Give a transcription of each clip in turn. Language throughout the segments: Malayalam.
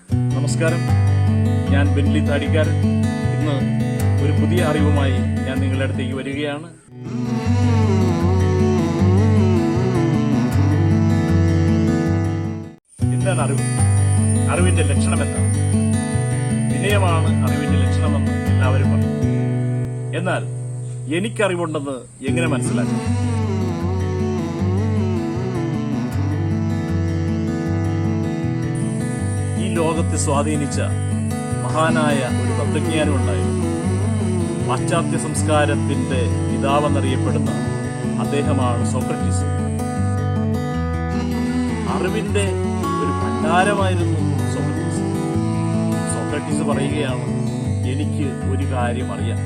നമസ്കാരം, ഞാൻ ബെന്നി താടിക്കാരൻ. ഇന്ന് ഒരു പുതിയ അറിവുമായി ഞാൻ നിങ്ങളുടെ അടുത്തേക്ക് വരികയാണ്. എന്താണ് അറിവ്? അറിവിന്റെ ലക്ഷണം എന്താണ്? വിനയമാണ് അറിവിന്റെ ലക്ഷണമെന്ന് എല്ലാവരും പറയും. എന്നാൽ എനിക്കറിവുണ്ടെന്ന് എങ്ങനെ മനസ്സിലാക്കാം? ഈ ലോകത്തെ സ്വാധീനിച്ച മഹാനായ ഒരു തത്വജ്ഞാനം ഉണ്ടായിരുന്നു. പാശ്ചാത്യ സംസ്കാരത്തിന്റെ പിതാവെന്നറിയപ്പെടുന്ന അദ്ദേഹമാണ് സോക്രട്ടീസ്. അറിവിന്റെ ഒരു ഭണ്ഡാരമായിരുന്നു സോക്രട്ടീസ്. സോക്രട്ടീസ് പറയുകയാണ്, എനിക്ക് ഒരു കാര്യം അറിയാം.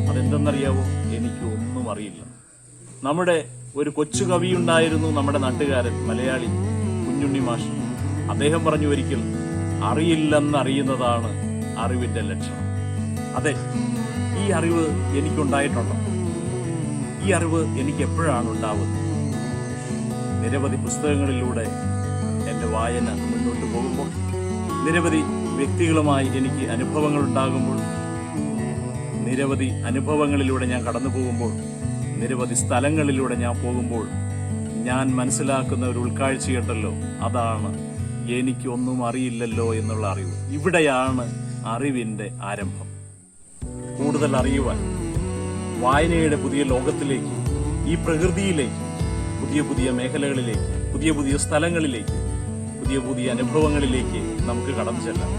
അതെന്തെന്നറിയാവോ? എനിക്ക് ഒന്നും അറിയില്ല. നമ്മുടെ ഒരു കൊച്ചു കവിയുണ്ടായിരുന്നു, നമ്മുടെ നാട്ടുകാരൻ, മലയാളി കുഞ്ഞുണ്ണി മാഷ്. അദ്ദേഹം പറഞ്ഞു ഒരിക്കൽ, അറിയില്ലെന്നറിയുന്നതാണ് അറിവിന്റെ ലക്ഷണം. അതെ, ഈ അറിവ് എനിക്കുണ്ടായിട്ടുണ്ടോ? ഈ അറിവ് എനിക്ക് എപ്പോഴാണ് ഉണ്ടാവുന്നത്? നിരവധി പുസ്തകങ്ങളിലൂടെ എൻ്റെ വായന മുന്നോട്ട് പോകുമ്പോൾ, നിരവധി വ്യക്തികളുമായി എനിക്ക് അനുഭവങ്ങൾ ഉണ്ടാകുമ്പോൾ, നിരവധി അനുഭവങ്ങളിലൂടെ ഞാൻ കടന്നു പോകുമ്പോൾ, നിരവധി സ്ഥലങ്ങളിലൂടെ ഞാൻ പോകുമ്പോൾ ഞാൻ മനസ്സിലാക്കുന്ന ഒരു ഉൾക്കാഴ്ചയുണ്ടല്ലോ, അതാണ് എനിക്കൊന്നും അറിയില്ലല്ലോ എന്നുള്ള അറിവ്. ഇവിടെയാണ് അറിവിന്റെ ആരംഭം. കൂടുതൽ അറിയുവാൻ വായനയുടെ പുതിയ ലോകത്തിലേക്ക്, ഈ പ്രകൃതിയിലേക്ക്, പുതിയ പുതിയ മേഖലകളിലേക്ക്, പുതിയ പുതിയ സ്ഥലങ്ങളിലേക്ക്, പുതിയ പുതിയ അനുഭവങ്ങളിലേക്ക് നമുക്ക് കടന്നു ചെല്ലാം.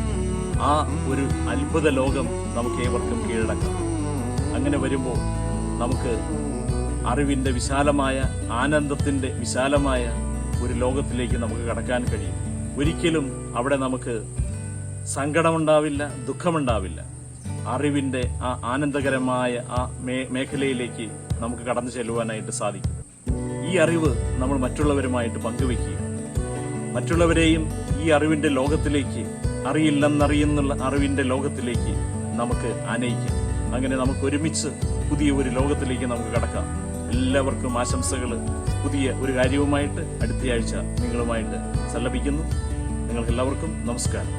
ആ ഒരു അത്ഭുത ലോകം നമുക്ക് ഏവർക്കും കീഴടക്കാം. അങ്ങനെ വരുമ്പോൾ നമുക്ക് അറിവിന്റെ വിശാലമായ, ആനന്ദത്തിന്റെ വിശാലമായ ഒരു ലോകത്തിലേക്ക് നമുക്ക് കടക്കാൻ കഴിയും. ഒരിക്കലും അവിടെ നമുക്ക് സങ്കടമുണ്ടാവില്ല, ദുഃഖമുണ്ടാവില്ല. അറിവിന്റെ ആ ആനന്ദകരമായ ആ മേഖലയിലേക്ക് നമുക്ക് കടന്നു ചെല്ലുവാനായിട്ട് സാധിക്കും. ഈ അറിവ് നമ്മൾ മറ്റുള്ളവരുമായിട്ട് പങ്കുവെക്കുക, മറ്റുള്ളവരെയും ഈ അറിവിന്റെ ലോകത്തിലേക്ക്, അറിയില്ലെന്നറിയുന്നുള്ള അറിവിന്റെ ലോകത്തിലേക്ക് നമുക്ക് ആനയിക്കാം. അങ്ങനെ നമുക്ക് ഒരുമിച്ച് പുതിയ ഒരു ലോകത്തിലേക്ക് നമുക്ക് കടക്കാം. എല്ലാവർക്കും ആശംസകൾ. പുതിയ ഒരു കാര്യവുമായിട്ട് അടുത്തയാഴ്ച നിങ്ങളുമായിട്ട് സല്ലപിക്കുന്നു. നിങ്ങൾക്ക് എല്ലാവർക്കും നമസ്കാരം.